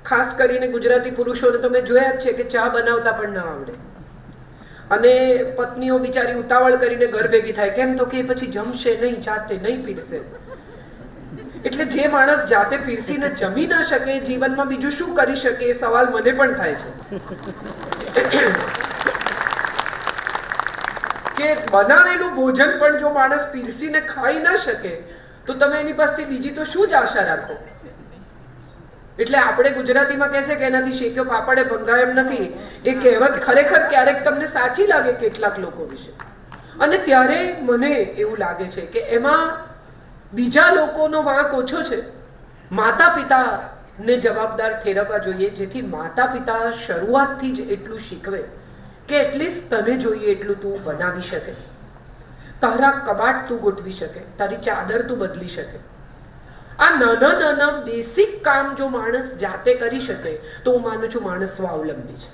ખાસ કરીને ગુજરાતી પુરુષોને તમે જોયા જ છે કે ચા બનાવતા પણ ના આવડે, અને પત્નીઓ બિચારી ઉતાવળ કરીને ઘર ભેગી થાય, કેમ તો કે પછી જમશે નહીં, જાતે નહીં પીરસે. એટલે જે માણસ જાતે પીરસીને જમી ના શકે, જીવનમાં બીજું શું કરી શકે, એ સવાલ મને પણ થાય છે કે બનાવેલું ભોજન પણ જો માણસ પીરસીને ખાઈ ના શકે તો તમે એની પાસેથી બીજી તો શું જ આશા રાખો. એટલે આપણે ગુજરાતીમાં કહે છે કે એનાથી શેક્યો પાપડે ભંગાય એમ નથી. એ કહેવત ખરેખર ક્યારેક તમને સાચી લાગે કેટલાક લોકો વિશે, અને ત્યારે મને એવું લાગે છે કે એમાં બીજા લોકોનો વાંક ઓછો છે. માતા પિતાને જવાબદાર ઠેરવવા જોઈએ, જેથી માતા પિતા શરૂઆતથી જ એટલું શીખવે કે એટલીસ્ટ તને જોઈએ એટલું તું બનાવી શકે, તારા કબાટ તું ગોઠવી શકે, તારી ચાદર તું બદલી શકે. આ નાના નાના બેસિક કામ જો માણસ જાતે કરી શકે તો હું માનું છું માણસ સ્વાવલંબી છે.